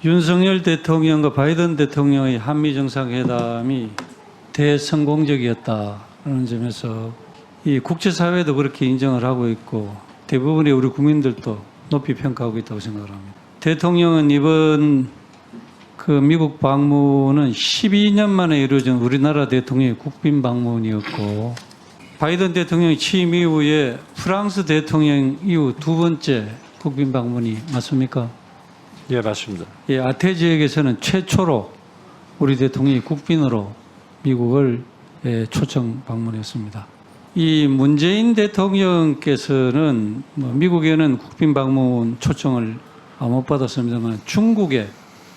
윤석열 대통령과 바이든 대통령의 한미 정상회담이 대성공적이었다는 점에서 이 국제사회도 그렇게 인정을 하고 있고 대부분의 우리 국민들도 높이 평가하고 있다고 생각을 합니다. 대통령은 이번 미국 방문은 12년 만에 이루어진 우리나라 대통령의 국빈 방문이었고 바이든 대통령이 취임 이후에 프랑스 대통령 이후 두 번째 국빈 방문이 맞습니까? 예, 맞습니다. 예, 아태 지역에서는 최초로 우리 대통령이 국빈으로 미국을 초청 방문했습니다. 이 문재인 대통령께서는 미국에는 국빈 방문 초청을 못 받았습니다만 중국에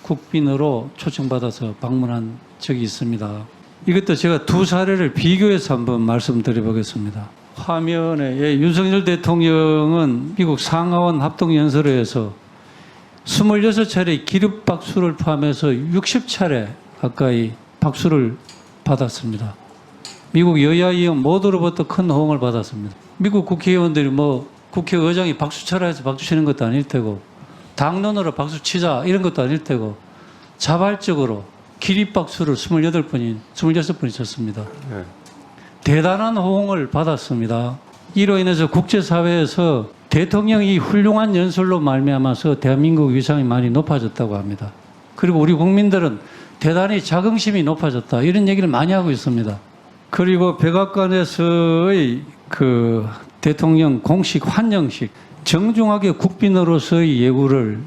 국빈으로 초청받아서 방문한 적이 있습니다. 이것도 제가 두 사례를 비교해서 한번 말씀드려 보겠습니다. 화면에 윤석열 대통령은 미국 상하원 합동연설회에서 26차례 기립박수를 포함해서 60차례 가까이 박수를 받았습니다. 미국 여야 의원 모두로부터 큰 호응을 받았습니다. 미국 국회의원들이 국회의장이 박수 쳐라 해서 박수 치는 것도 아닐 테고 당론으로 박수 치자 이런 것도 아닐 테고 자발적으로 기립박수를 26분이 쳤습니다. 네. 대단한 호응을 받았습니다. 이로 인해서 국제사회에서 대통령이 훌륭한 연설로 말미암아서 대한민국 위상이 많이 높아졌다고 합니다. 그리고 우리 국민들은 대단히 자긍심이 높아졌다 이런 얘기를 많이 하고 있습니다. 그리고 백악관에서의 대통령 공식 환영식 정중하게 국빈으로서의 예우를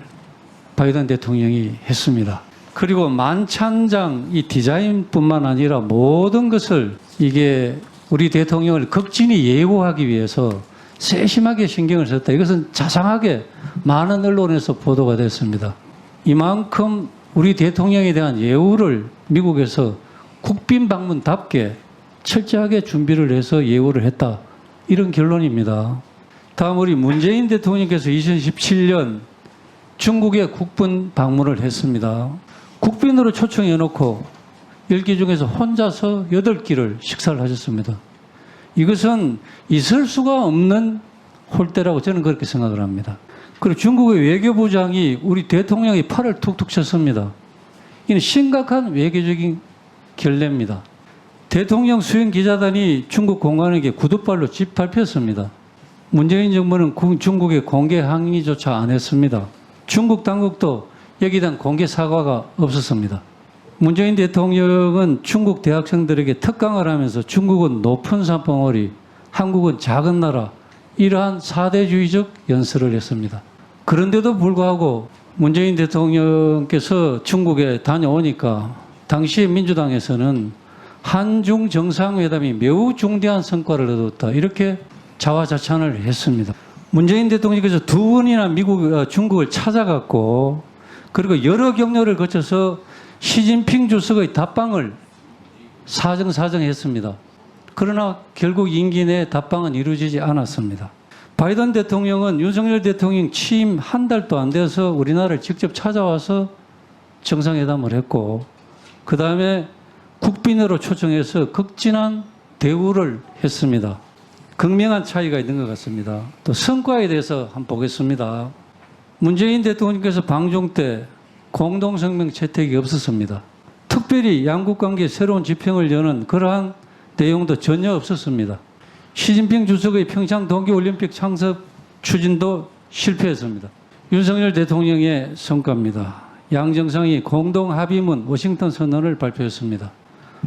바이든 대통령이 했습니다. 그리고 만찬장 이 디자인뿐만 아니라 모든 것을 이게 우리 대통령을 극진히 예우하기 위해서 세심하게 신경을 썼다. 이것은 자상하게 많은 언론에서 보도가 됐습니다. 이만큼 우리 대통령에 대한 예우를 미국에서 국빈 방문답게 철저하게 준비를 해서 예우를 했다. 이런 결론입니다. 다음 우리 문재인 대통령께서 2017년 중국에 국빈 방문을 했습니다. 국빈으로 초청해놓고 10기 중에서 혼자서 8끼를 식사를 하셨습니다. 이것은 있을 수가 없는 홀대라고 저는 그렇게 생각을 합니다. 그리고 중국의 외교부장이 우리 대통령의 팔을 툭툭 쳤습니다. 이는 심각한 외교적인 결례입니다. 대통령 수행 기자단이 중국 공안에게 구두발로 짓밟혔습니다. 문재인 정부는 중국에 공개 항의조차 안 했습니다. 중국 당국도 여기에 대한 공개 사과가 없었습니다. 문재인 대통령은 중국 대학생들에게 특강을 하면서 중국은 높은 산봉우리, 한국은 작은 나라 이러한 사대주의적 연설을 했습니다. 그런데도 불구하고 문재인 대통령께서 중국에 다녀오니까 당시 민주당에서는 한중 정상회담이 매우 중대한 성과를 얻었다 이렇게 자화자찬을 했습니다. 문재인 대통령께서 두 번이나 중국을 찾아갔고 그리고 여러 경로를 거쳐서 시진핑 주석의 답방을 사정사정했습니다. 그러나 결국 임기 내 답방은 이루어지지 않았습니다. 바이든 대통령은 윤석열 대통령 취임 한 달도 안 돼서 우리나라를 직접 찾아와서 정상회담을 했고 그 다음에 국빈으로 초청해서 극진한 대우를 했습니다. 극명한 차이가 있는 것 같습니다. 또 성과에 대해서 한번 보겠습니다. 문재인 대통령께서 방중 때 공동성명 채택이 없었습니다. 특별히 양국관계 새로운 지평을 여는 그러한 내용도 전혀 없었습니다. 시진핑 주석의 평창 동계올림픽 참석 추진도 실패했습니다. 윤석열 대통령의 성과입니다. 양 정상이 공동합의문 워싱턴 선언을 발표했습니다.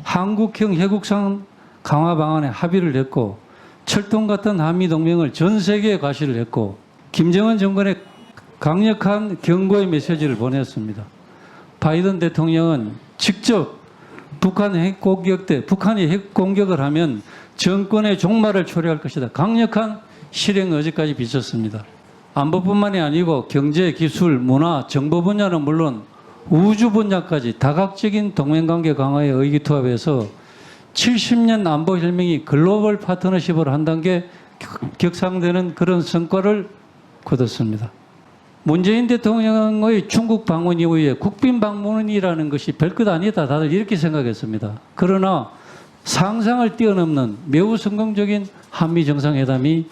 한국형 해국상 강화 방안에 합의를 했고 철통 같은 한미동맹을 전 세계에 과시를 했고 김정은 정권에 강력한 경고의 메시지를 보냈습니다. 바이든 대통령은 직접 북한이 핵 공격을 하면 정권의 종말을 초래할 것이다. 강력한 실행 의지까지 비쳤습니다. 안보뿐만이 아니고 경제, 기술, 문화, 정보 분야는 물론 우주 분야까지 다각적인 동맹관계 강화에 의기투합해서 70년 안보혁명이 글로벌 파트너십으로 한 단계 격상되는 그런 성과를 거뒀습니다. 문재인 대통령의 중국 방문 이후에 국빈 방문이라는 것이 별것 아니다. 다들 이렇게 생각했습니다. 그러나 상상을 뛰어넘는 매우 성공적인 한미 정상회담이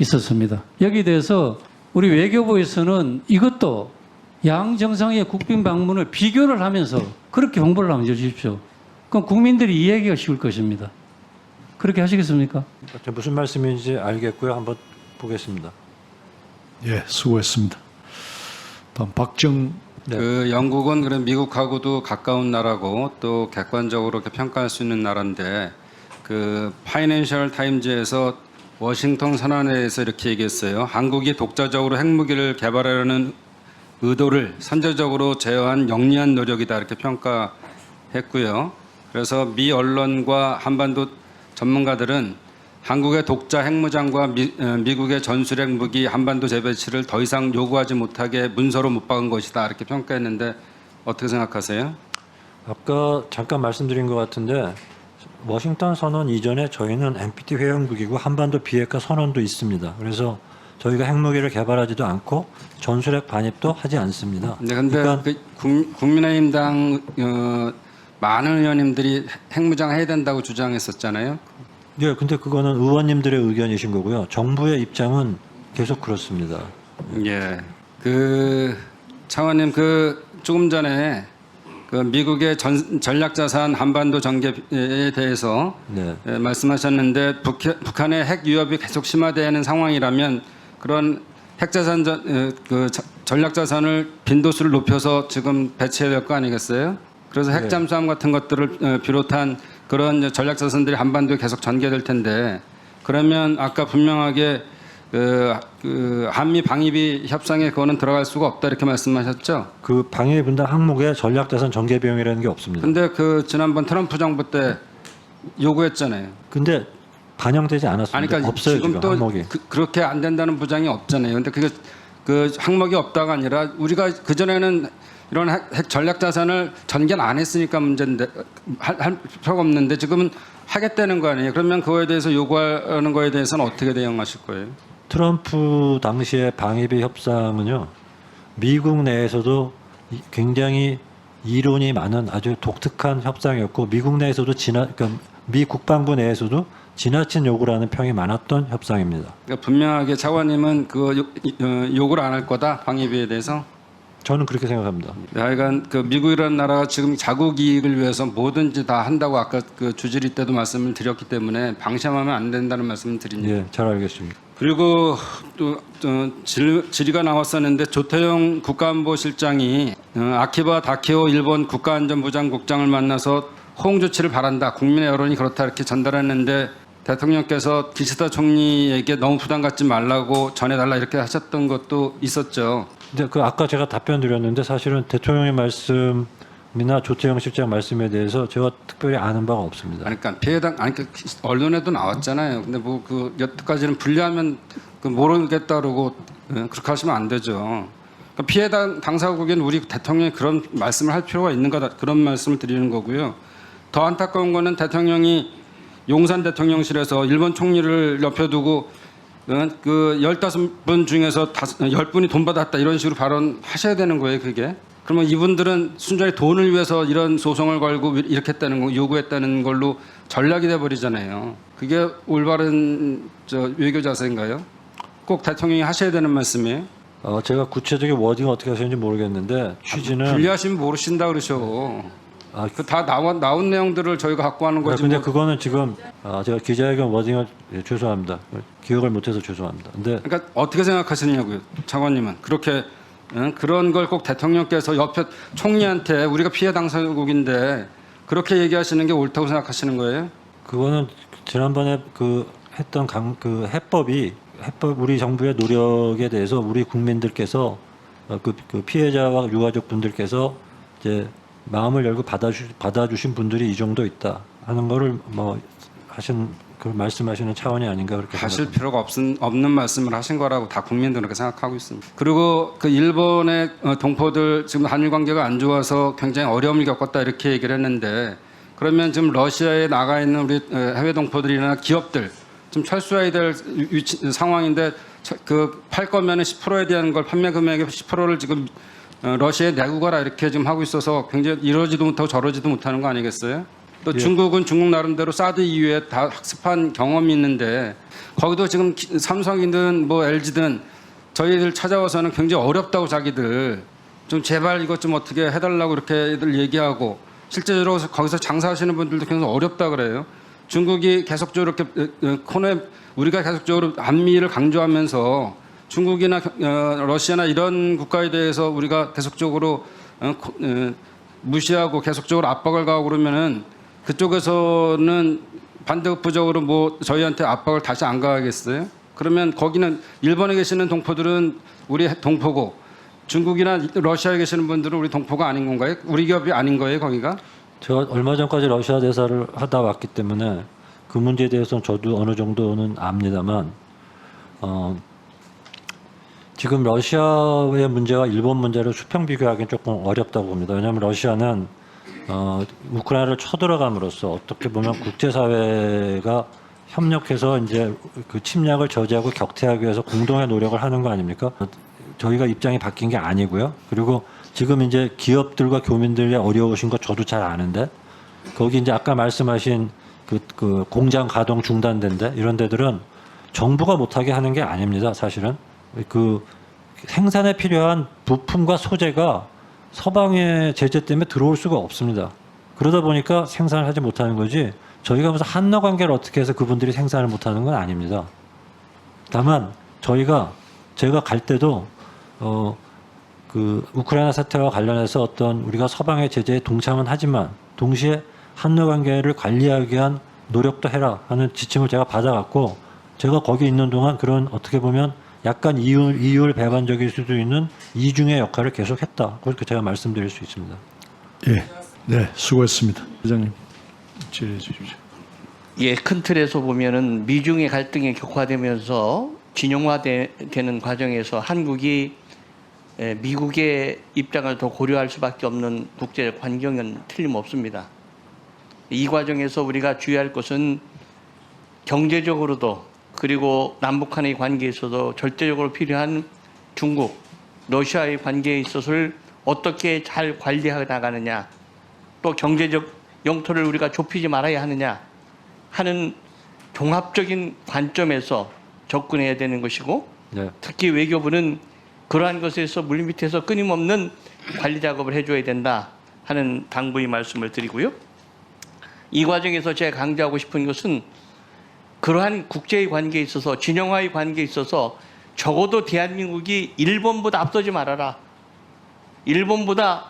있었습니다. 여기에 대해서 우리 외교부에서는 이것도 양 정상의 국빈 방문을 비교를 하면서 그렇게 홍보를 한번 해주십시오. 그럼 국민들이 이해하기가 쉬울 것입니다. 그렇게 하시겠습니까? 무슨 말씀인지 알겠고요. 한번 보겠습니다. 예, 수고했습니다. 다음 박정. 네. 그 영국은 그런 미국하고도 가까운 나라고 또 객관적으로 이렇게 평가할 수 있는 나라인데 그 파이낸셜 타임즈에서 워싱턴 선언회에서 이렇게 얘기했어요. 한국이 독자적으로 핵무기를 개발하려는 의도를 선제적으로 제어한 영리한 노력이다 이렇게 평가했고요. 그래서 미 언론과 한반도 전문가들은 한국의 독자 핵무장과 미국의 전술핵 무기 한반도 재배치를 더 이상 요구하지 못하게 문서로 못 박은 것이다 이렇게 평가했는데 어떻게 생각하세요? 아까 잠깐 말씀드린 것 같은데 워싱턴 선언 이전에 저희는 NPT 회원국이고 한반도 비핵화 선언도 있습니다. 그래서 저희가 핵무기를 개발하지도 않고 전술핵 반입도 하지 않습니다. 네, 근데 그러니까 그 국민의힘당 많은 의원님들이 핵무장 해야 된다고 주장했었잖아요. 예, 근데 그거는 의원님들의 의견이신 거고요. 정부의 입장은 계속 그렇습니다. 예. 그 차관님 그 조금 전에 그 미국의 전략자산 한반도 전개에 대해서 네. 말씀하셨는데 북한의 핵 위협이 계속 심화되는 상황이라면 그런 핵자산 전략자산을 빈도수를 높여서 지금 배치해야 될 거 아니겠어요? 그래서 핵 잠수함 같은 것들을 비롯한 그런 전략자산들이 한반도에 계속 전개될 텐데 그러면 아까 분명하게 그 한미 방위비 협상에 그거는 들어갈 수가 없다 이렇게 말씀하셨죠? 그 방위 분담 항목에 전략자산 전개 비용이라는 게 없습니다. 근데 그 지난번 트럼프 정부 때 요구했잖아요. 근데 반영되지 않았습니다. 아니, 그러니까 없어요 지금 지금 또 항목이. 그렇게 안 된다는 부장이 없잖아요. 근데 그게 그 항목이 없다가 아니라 우리가 그 전에는 이런 핵 전략 자산을 전개를 안 했으니까 문제인데 할 필요가 없는데 지금은 하겠다는 거 아니에요. 그러면 그거에 대해서 요구하는 거에 대해서는 어떻게 대응하실 거예요? 트럼프 당시의 방위비 협상은요, 미국 내에서도 굉장히 이론이 많은 아주 독특한 협상이었고, 미국 내에서도 그러니까 미 국방부 내에서도 지나친 요구라는 평이 많았던 협상입니다. 그러니까 분명하게 차관님은 그 요구를 안 할 거다 방위비에 대해서. 저는 그렇게 생각합니다. 하여간 그 미국이라는 나라가 지금 자국 이익을 위해서 뭐든지 다 한다고 아까 그 주질의 때도 말씀을 드렸기 때문에 방심하면 안 된다는 말씀을 드립니다. 예, 잘 알겠습니다. 그리고 또 질의가 나왔었는데 조태용 국가안보실장이 아키바 다케오 일본 국가안전부장국장을 만나서 호응 조치를 바란다. 국민의 여론이 그렇다 이렇게 전달했는데 대통령께서 기시다 총리에게 너무 부담 갖지 말라고 전해달라 이렇게 하셨던 것도 있었죠. 근데 그 아까 제가 답변 드렸는데 사실은 대통령의 말씀이나 조태영 실장 말씀에 대해서 제가 특별히 아는 바가 없습니다. 아니, 그러니까 피해당 아니 그 언론에도 나왔잖아요. 근데 뭐 그 여태까지는 불리하면 그 모르겠다 그러고 그렇게 하시면 안 되죠. 그러니까 피해 당사국인 우리 대통령이 그런 말씀을 할 필요가 있는 거다 그런 말씀을 드리는 거고요. 더 안타까운 거는 대통령이 용산 대통령실에서 일본 총리를 옆에 두고 그 15분 중에서 10분이 돈 받았다 이런 식으로 발언하셔야 되는 거예요, 그게. 그러면 이분들은 순전히 돈을 위해서 이런 소송을 걸고 이렇게 했다는 거, 요구했다는 걸로 전략이 돼 버리잖아요. 그게 올바른 외교 자세인가요? 꼭 대통령이 하셔야 되는 말씀이에요. 제가 구체적인 워딩 어떻게 하시는지 모르겠는데 취지는 불리하시면 모르신다 그러셔. 그 다 나온 내용들을 저희가 갖고 하는 거지. 근데 뭐. 그거는 지금 제가 기자회견 워딩을 죄송합니다. 기억을 못해서 죄송합니다. 근데 그러니까 어떻게 생각하시냐고요, 차관님은. 그렇게 그런 걸 꼭 대통령께서 옆에 총리한테 우리가 피해 당사국인데 그렇게 얘기하시는 게 옳다고 생각하시는 거예요? 그거는 지난번에 그 했던 해법 우리 정부의 노력에 대해서 우리 국민들께서 그 피해자와 유가족 분들께서 이제 마음을 열고 받아주신 분들이 이 정도 있다 하는 거를 뭐 그 말씀하시는 차원이 아닌가 그렇게 하실 생각합니다. 필요가 없는 말씀을 하신 거라고 다 국민들은 그렇게 생각하고 있습니다. 그리고 그 일본의 동포들 지금 한일 관계가 안 좋아서 굉장히 어려움을 겪었다 이렇게 얘기를 했는데 그러면 지금 러시아에 나가 있는 우리 해외 동포들이나 기업들 지금 철수해야 될 상황인데 그 팔 거면은 10%에 대한 걸 판매 금액의 10%를 지금 러시아에 내고 가라 이렇게 지금 하고 있어서 굉장히 이러지도 못하고 저러지도 못하는 거 아니겠어요? 또 예. 중국은 중국 나름대로 사드 이후에 다 학습한 경험이 있는데 거기도 지금 삼성이든 뭐 LG든 저희들 찾아와서는 굉장히 어렵다고 자기들 좀 제발 이것 좀 어떻게 해달라고 이렇게들 얘기하고 실제로 거기서 장사하시는 분들도 굉장히 어렵다 그래요. 중국이 계속적으로 이렇게 코너에 우리가 계속적으로 한미를 강조하면서 중국이나 러시아나 이런 국가에 대해서 우리가 계속적으로 무시하고 계속적으로 압박을 가하고 그러면은 그쪽에서는 반대급부적으로 뭐 저희한테 압박을 다시 안 가하겠어요? 그러면 거기는 일본에 계시는 동포들은 우리 동포고 중국이나 러시아에 계시는 분들은 우리 동포가 아닌 건가요? 우리 기업이 아닌 거예요, 거기가? 제가 얼마 전까지 러시아 대사를 하다 왔기 때문에 그 문제에 대해서는 저도 어느 정도는 압니다만 지금 러시아의 문제와 일본 문제를 수평 비교하기는 조금 어렵다고 봅니다. 왜냐하면 러시아는 우크라이나를 쳐들어감으로써 어떻게 보면 국제사회가 협력해서 이제 그 침략을 저지하고 격퇴하기 위해서 공동의 노력을 하는 거 아닙니까? 저희가 입장이 바뀐 게 아니고요. 그리고 지금 이제 기업들과 교민들이 어려우신 거 저도 잘 아는데 거기 이제 아까 말씀하신 그 공장 가동 중단된데 이런 데들은 정부가 못하게 하는 게 아닙니다. 사실은 그 생산에 필요한 부품과 소재가 서방의 제재 때문에 들어올 수가 없습니다. 그러다 보니까 생산을 하지 못하는 거지 저희가 무슨 한너 관계를 어떻게 해서 그분들이 생산을 못하는 건 아닙니다. 다만 제가 갈 때도 그 우크라이나 사태와 관련해서 어떤 우리가 서방의 제재에 동참은 하지만 동시에 한러 관계를 관리하기 위한 노력도 해라 하는 지침을 제가 받아갖고 제가 거기 있는 동안 그런 어떻게 보면 약간 이율 배반적일 수도 있는 이중의 역할을 계속했다. 그렇게 제가 말씀드릴 수 있습니다. 예, 네, 수고했습니다. 회장님 질의해 주십시오. 예, 큰 틀에서 보면은 미중의 갈등이 격화되면서 진영화되는 과정에서 한국이 미국의 입장을 더 고려할 수밖에 없는 국제 환경은 틀림없습니다. 이 과정에서 우리가 주의할 것은 경제적으로도 그리고 남북한의 관계에 있어서 절대적으로 필요한 중국, 러시아의 관계에 있어서를 어떻게 잘 관리해 나가느냐, 또 경제적 영토를 우리가 좁히지 말아야 하느냐 하는 종합적인 관점에서 접근해야 되는 것이고 네. 특히 외교부는 그러한 것에서 물밑에서 끊임없는 관리 작업을 해줘야 된다 하는 당부의 말씀을 드리고요. 이 과정에서 제가 강조하고 싶은 것은 그러한 국제의 관계에 있어서 진영화의 관계에 있어서 적어도 대한민국이 일본보다 앞서지 말아라. 일본보다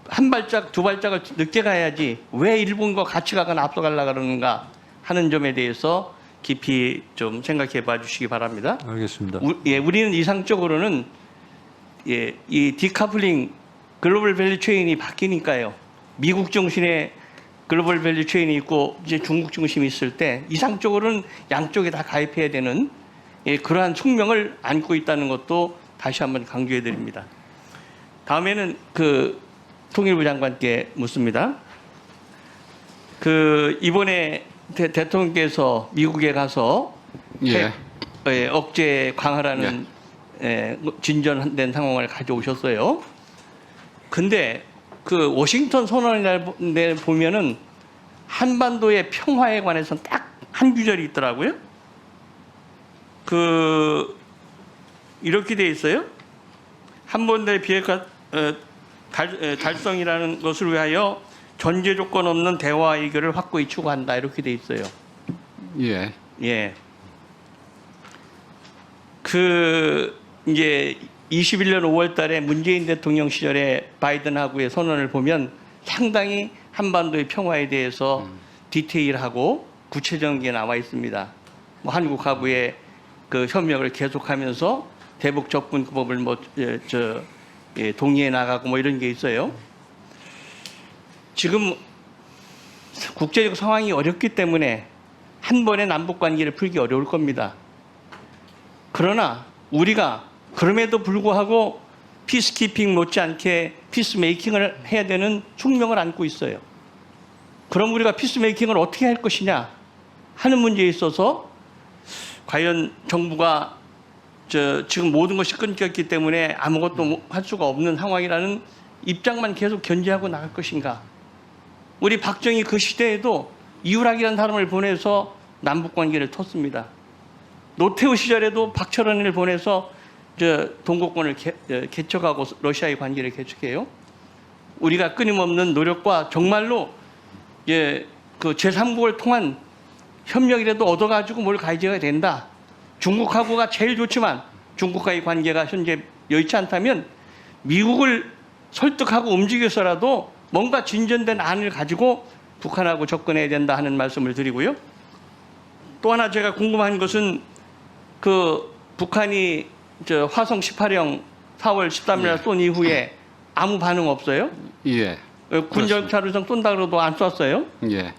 한 발짝 두 발짝을 늦게 가야지 왜 일본과 같이 가거나 앞서가려고 그러는가 하는 점에 대해서 깊이 좀 생각해 봐 주시기 바랍니다. 알겠습니다. 우리는 이상적으로는 이 디카플링 글로벌 밸류 체인이 바뀌니까요. 미국 중심의 글로벌 밸류 체인이 있고 이제 중국 중심이 있을 때 이상적으로는 양쪽에 다 가입해야 되는 그러한 숙명을 안고 있다는 것도 다시 한번 강조해 드립니다. 다음에는 그 통일부 장관께 묻습니다. 그 이번에 대통령께서 미국에 가서 억제 강화라는 진전된 상황을 가져오셨어요. 근데 그 워싱턴 선언을 보면은 한반도의 평화에 관해서는 딱 한 구절이 있더라고요. 그 이렇게 돼 있어요. 한반도의 비핵화 달성이라는 것을 위하여 전제 조건 없는 대화 해결을 확고히 추구한다 이렇게 돼 있어요. 예. 예. 그 이제 21년 5월달에 문재인 대통령 시절에 바이든하고의 선언을 보면 상당히 한반도의 평화에 대해서 디테일하고 구체적인 게 나와 있습니다. 뭐 한국하고의 그 협력을 계속하면서 대북 접근법을 동의해 나가고 뭐 이런 게 있어요. 지금 국제적 상황이 어렵기 때문에 한 번에 남북 관계를 풀기 어려울 겁니다. 그러나 우리가 그럼에도 불구하고 피스키핑 못지않게 피스메이킹을 해야 되는 숙명을 안고 있어요. 그럼 우리가 피스메이킹을 어떻게 할 것이냐 하는 문제에 있어서 과연 정부가 지금 모든 것이 끊겼기 때문에 아무것도 할 수가 없는 상황이라는 입장만 계속 견제하고 나갈 것인가. 우리 박정희 그 시대에도 이유락이라는 사람을 보내서 남북관계를 텄습니다. 노태우 시절에도 박철원을 보내서 동고권을 개척하고 러시아의 관계를 개척해요. 우리가 끊임없는 노력과 정말로 그 제3국을 통한 협력이라도 얻어가지고 뭘 가져야 된다. 중국하고가 제일 좋지만 중국과의 관계가 현재 여의치 않다면 미국을 설득하고 움직여서라도 뭔가 진전된 안을 가지고 북한하고 접근해야 된다 하는 말씀을 드리고요. 또 하나 제가 궁금한 것은 그 북한이 화성 18형 4월 13일 쏜 이후에 아무 반응 없어요? 예. 군정찰우성 쏜다 그래도 안 쐈어요? 예.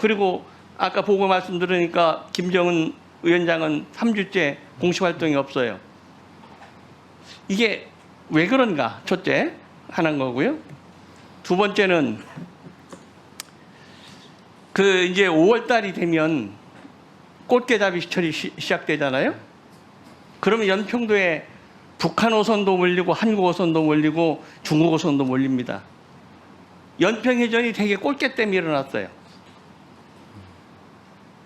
그리고 아까 보고 말씀 들으니까 김정은 위원장은 3주째 공식 활동이 없어요. 이게 왜 그런가? 첫째 하나인 거고요. 두 번째는 이제 5월 달이 되면 꽃게잡이 시철이 시작되잖아요. 그러면 연평도에 북한 어선도 몰리고 한국 어선도 몰리고 중국 어선도 몰립니다. 연평해전이 되게 꼴깨 때문에 일어났어요.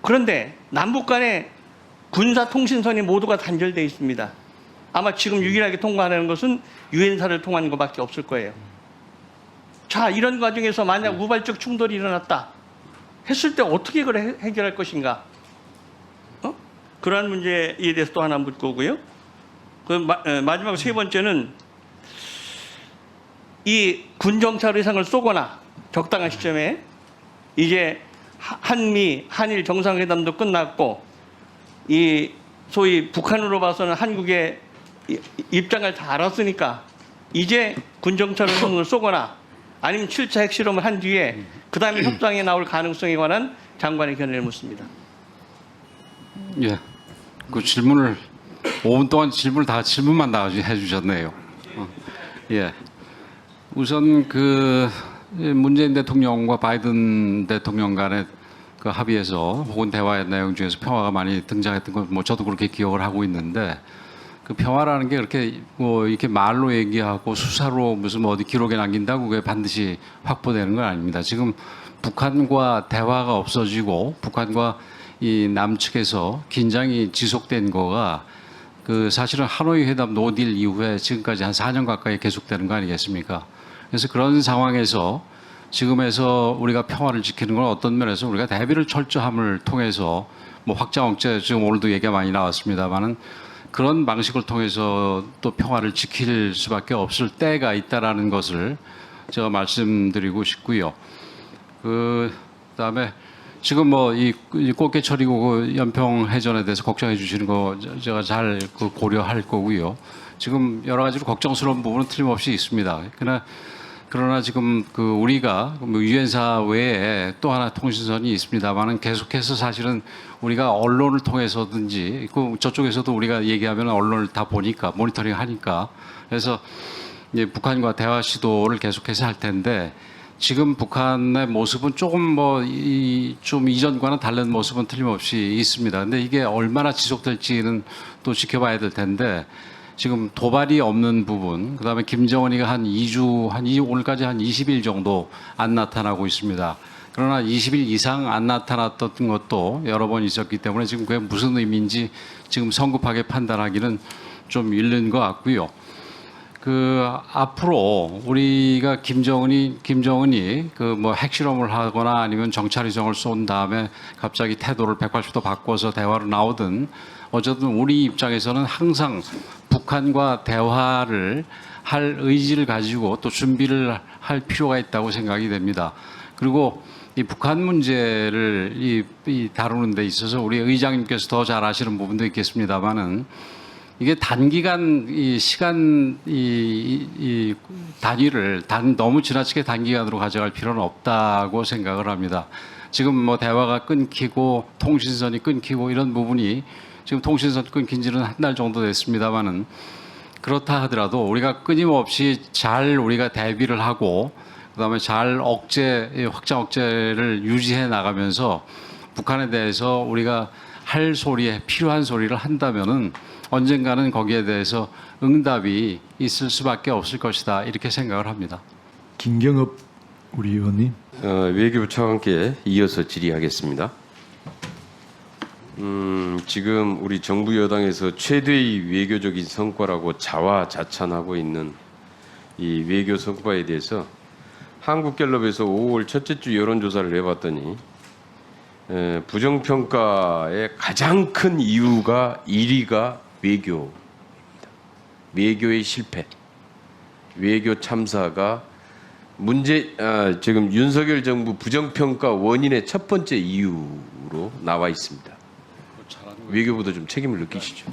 그런데 남북 간에 군사통신선이 모두가 단절되어 있습니다. 아마 지금 유일하게 통과하는 것은 유엔사를 통한 것밖에 없을 거예요. 자, 이런 과정에서 만약 우발적 충돌이 일어났다 했을 때 어떻게 그걸 해결할 것인가? 그러한 문제에 대해서 또 하나 묻고 오고요. 마지막 세 번째는 이 군정찰 의상을 쏘거나 적당한 시점에 이제 한일 정상회담도 끝났고 이 소위 북한으로 봐서는 한국의 입장을 다 알았으니까 이제 군정찰 의상을 쏘거나 아니면 7차 핵실험을 한 뒤에 그 다음에 협상에 나올 가능성에 관한 장관의 견해를 묻습니다. 예. 그 질문을 5분 동안 질문만 다 해주셨네요. 예. 우선 문재인 대통령과 바이든 대통령 간의 그 합의에서 혹은 대화의 내용 중에서 평화가 많이 등장했던 건 저도 그렇게 기억을 하고 있는데 그 평화라는 게 그렇게 이렇게 말로 얘기하고 수사로 무슨 어디 기록에 남긴다고 그게 반드시 확보되는 건 아닙니다. 지금 북한과 대화가 없어지고 북한과 이 남측에서 긴장이 지속된 거가 사실은 하노이 회담 노딜 이후에 지금까지 한 4년 가까이 계속되는 거 아니겠습니까? 그래서 그런 상황에서 지금에서 우리가 평화를 지키는 건 어떤 면에서 우리가 대비를 철저함을 통해서 확장 억제 지금 오늘도 얘기가 많이 나왔습니다만은 그런 방식을 통해서 또 평화를 지킬 수밖에 없을 때가 있다라는 것을 제가 말씀드리고 싶고요. 그다음에 지금 이 꽃게철이고 연평 해전에 대해서 걱정해 주시는 거 제가 잘 고려할 거고요. 지금 여러 가지로 걱정스러운 부분은 틀림없이 있습니다. 그러나 지금 우리가 유엔사 외에 또 하나 통신선이 있습니다만은 계속해서 사실은 우리가 언론을 통해서든지 저쪽에서도 우리가 얘기하면 언론을 다 보니까 모니터링 하니까 그래서 이제 북한과 대화 시도를 계속해서 할 텐데 지금 북한의 모습은 조금 좀 이전과는 다른 모습은 틀림없이 있습니다. 근데 이게 얼마나 지속될지는 또 지켜봐야 될 텐데 지금 도발이 없는 부분, 그다음에 김정은이가 오늘까지 한 20일 정도 안 나타나고 있습니다. 그러나 20일 이상 안 나타났던 것도 여러 번 있었기 때문에 지금 그게 무슨 의미인지 지금 성급하게 판단하기는 좀 이른 것 같고요. 앞으로 우리가 김정은이 핵실험을 하거나 아니면 정찰위성을 쏜 다음에 갑자기 태도를 180도 바꿔서 대화로 나오든 어쨌든 우리 입장에서는 항상 북한과 대화를 할 의지를 가지고 또 준비를 할 필요가 있다고 생각이 됩니다. 그리고 이 북한 문제를 다루는 데 있어서 우리 의장님께서 더 잘 아시는 부분도 있겠습니다만은 이게 단기간 시간 단위를 너무 지나치게 단기간으로 가져갈 필요는 없다고 생각을 합니다. 지금 대화가 끊기고 통신선이 끊기고 이런 부분이 지금 통신선 끊긴 지는 한 달 정도 됐습니다만은 그렇다 하더라도 우리가 끊임없이 잘 우리가 대비를 하고 그다음에 잘 확장 억제를 유지해 나가면서 북한에 대해서 우리가 할 소리에 필요한 소리를 한다면은 언젠가는 거기에 대해서 응답이 있을 수밖에 없을 것이다 이렇게 생각을 합니다. 김경업 우리 의원님. 외교부 차관께 이어서 질의하겠습니다. 지금 우리 정부 여당에서 최대의 외교적인 성과라고 자화자찬하고 있는 이 외교 성과에 대해서 한국갤럽에서 5월 첫째 주 여론조사를 해봤더니 부정평가의 가장 큰 이유가 1위가 외교입니다. 외교의 실패, 외교 참사가 지금 윤석열 정부 부정평가 원인의 첫 번째 이유로 나와 있습니다. 외교부도 좀 책임을 느끼시죠.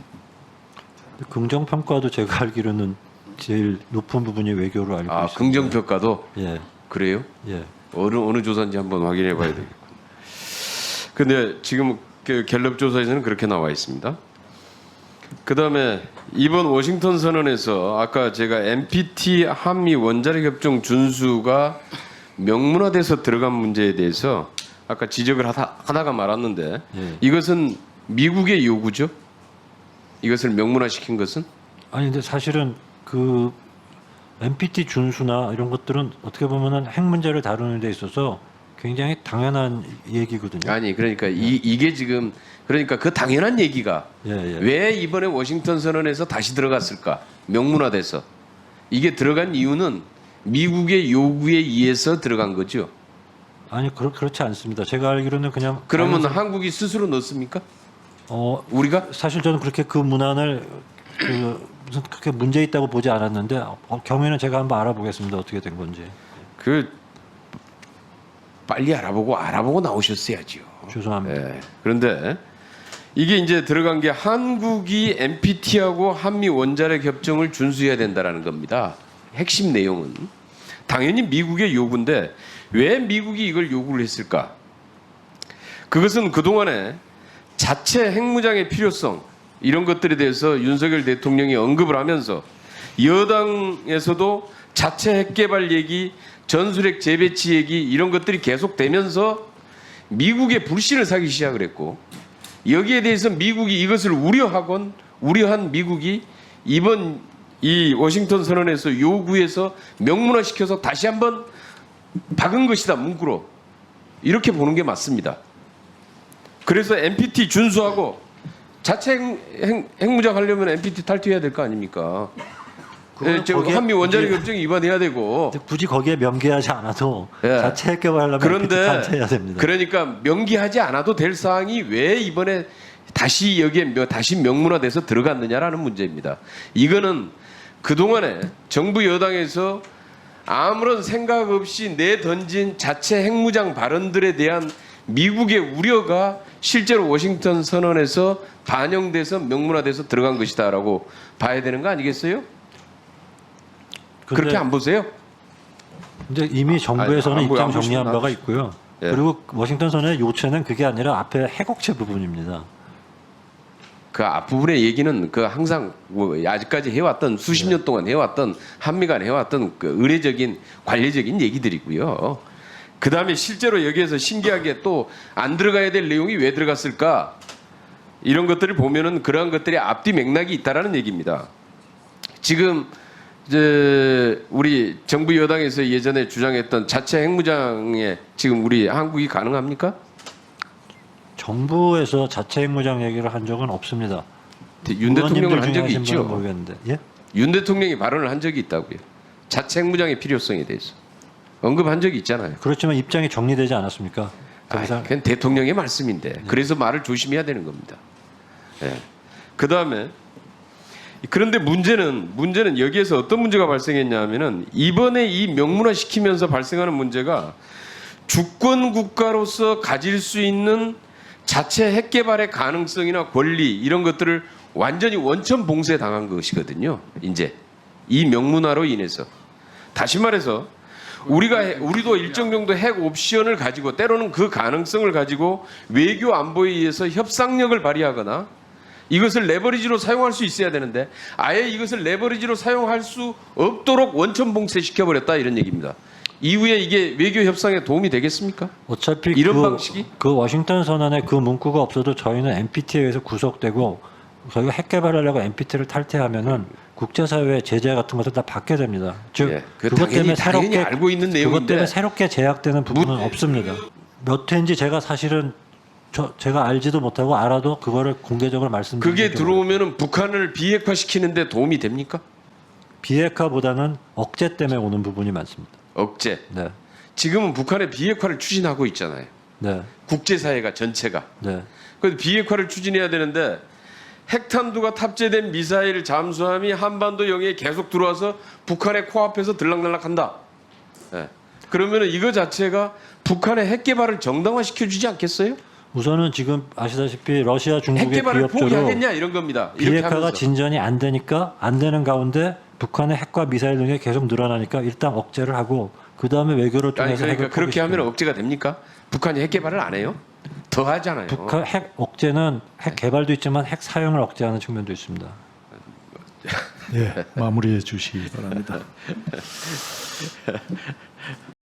긍정평가도 제가 알기로는 제일 높은 부분이 외교로 알고 있습니다. 긍정평가도 예, 그래요? 예. 어느 조사인지 한번 확인해 봐야 되겠군. 근데 지금 그 갤럽 조사에서는 그렇게 나와 있습니다. 그다음에 이번 워싱턴 선언에서 아까 제가 NPT 한미 원자력 협정 준수가 명문화돼서 들어간 문제에 대해서 아까 지적을 하다가 말았는데 예. 이것은 미국의 요구죠? 이것을 명문화시킨 것은? 아니 근데 사실은 그 NPT 준수나 이런 것들은 어떻게 보면은 핵 문제를 다루는 데 있어서 굉장히 당연한 얘기거든요. 아니 그러니까 이게 지금 그러니까 그 당연한 얘기가 예, 예. 왜 이번에 워싱턴 선언에서 다시 들어갔을까? 명문화돼서 이게 들어간 이유는 미국의 요구에 의해서 들어간 거죠. 아니 그렇지 않습니다. 제가 알기로는 그냥 그러면 한국이 스스로 넣습니까? 우리가? 사실 저는 그렇게 그 문안을 무슨 그렇게 문제 있다고 보지 않았는데 경위는 제가 한번 알아보겠습니다. 어떻게 된 건지. 빨리 알아보고 나오셨어야죠. 죄송합니다. 예. 그런데 이게 이제 들어간 게 한국이 NPT하고 한미 원자력 협정을 준수해야 된다라는 겁니다. 핵심 내용은 당연히 미국의 요구인데 왜 미국이 이걸 요구를 했을까? 그것은 그동안에 자체 핵무장의 필요성 이런 것들에 대해서 윤석열 대통령이 언급을 하면서 여당에서도 자체 핵개발 얘기, 전술핵 재배치 얘기 이런 것들이 계속되면서 미국의 불신을 사기 시작을 했고 여기에 대해서 미국이 이것을 우려한 미국이 이번 이 워싱턴 선언에서 요구해서 명문화시켜서 다시 한번 박은 것이다 문구로 이렇게 보는 게 맞습니다. 그래서 NPT 준수하고 자체 핵무장 하려면 NPT 탈퇴해야 될 거 아닙니까? 한미 원자력 협정 위반해야 되고 굳이 거기에 명기하지 않아도 예. 자체 핵개발하려면 NPT 탈퇴해야 됩니다. 그러니까 명기하지 않아도 될 사항이 왜 이번에 다시 여기에 다시 명문화돼서 들어갔느냐라는 문제입니다. 이거는 그동안에 정부 여당에서 아무런 생각 없이 내던진 자체 핵무장 발언들에 대한 미국의 우려가 실제로 워싱턴 선언에서 반영돼서 명문화돼서 들어간 것이다라고 봐야 되는 거 아니겠어요? 그렇게 안 보세요? 근데 이미 정부에서는 안 보여, 입장 안 정리한 보시구나. 바가 있고요. 예. 그리고 워싱턴 선언의 요체는 그게 아니라 앞에 핵업체 부분입니다. 그 앞부분의 얘기는 그 항상 아직까지 해왔던 수십 년 동안 해왔던 한미 간 해왔던 그 의례적인 관례적인 얘기들이고요. 그 다음에 실제로 여기에서 신기하게 또 안 들어가야 될 내용이 왜 들어갔을까? 이런 것들을 보면은 그러한 것들이 앞뒤 맥락이 있다라는 얘기입니다. 지금 이제 우리 정부 여당에서 예전에 주장했던 자체 핵무장에 지금 우리 한국이 가능합니까? 정부에서 자체 핵무장 얘기를 한 적은 없습니다. 윤 대통령은 한 적이 의원님들 중에 하신 분은 있죠. 모르겠는데. 예? 윤 대통령이 발언을 한 적이 있다고요. 자체 핵무장의 필요성에 대해서 언급한 적이 있잖아요. 그렇지만 입장이 정리되지 않았습니까? 그건 대통령의 말씀인데 그래서 말을 조심해야 되는 겁니다. 예. 그 다음에 그런데 문제는 여기에서 어떤 문제가 발생했냐면은 이번에 이 명문화 시키면서 발생하는 문제가 주권 국가로서 가질 수 있는 자체 핵 개발의 가능성이나 권리 이런 것들을 완전히 원천 봉쇄 당한 것이거든요. 이제 이 명문화로 인해서 다시 말해서 우리도 일정 정도 핵 옵션을 가지고 때로는 그 가능성을 가지고 외교 안보에 의해서 협상력을 발휘하거나 이것을 레버리지로 사용할 수 있어야 되는데 아예 이것을 레버리지로 사용할 수 없도록 원천 봉쇄시켜버렸다 이런 얘기입니다. 이후에 이게 외교 협상에 도움이 되겠습니까? 어차피 이런 방식이? 그 워싱턴 선언에 그 문구가 없어도 저희는 NPT에 의해서 구속되고 저희가 핵 개발하려고 NPT를 탈퇴하면은 국제사회의 제재 같은 것들 다 받게 됩니다. 즉 예, 그것 때문에 새롭게 알고 있는 그것 내용인데 때문에 새롭게 제약되는 부분은 없습니다. 몇 회인지 제가 사실은 제가 알지도 못하고 알아도 그거를 공개적으로 말씀드리는 그게 경우가 들어오면은 북한을 비핵화시키는데 도움이 됩니까? 비핵화보다는 억제 때문에 오는 부분이 많습니다. 억제. 네, 지금은 북한의 비핵화를 추진하고 있잖아요. 네, 국제사회가 전체가. 네. 그래서 비핵화를 추진해야 되는데 핵탄두가 탑재된 미사일 잠수함이 한반도 영해에 계속 들어와서 북한의 코앞에서 들락날락한다. 예. 그러면은 이거 자체가 북한의 핵 개발을 정당화시켜주지 않겠어요? 우선은 지금 아시다시피 러시아 핵 중국의 개발을 기업들로 포기하겠냐 이런 겁니다. 이렇게 비핵화가 하면서. 진전이 안 되니까 안 되는 가운데 북한의 핵과 미사일 등이 계속 늘어나니까 일단 억제를 하고 그 다음에 외교를 아니 통해서 그러니까 핵을 그렇게 하면 포기시키는. 억제가 됩니까? 북한이 핵 개발을 안 해요? 더 하잖아요. 북한 핵 억제는 핵 개발도 있지만 핵 사용을 억제하는 측면도 있습니다. 예, 마무리해 주시기 바랍니다.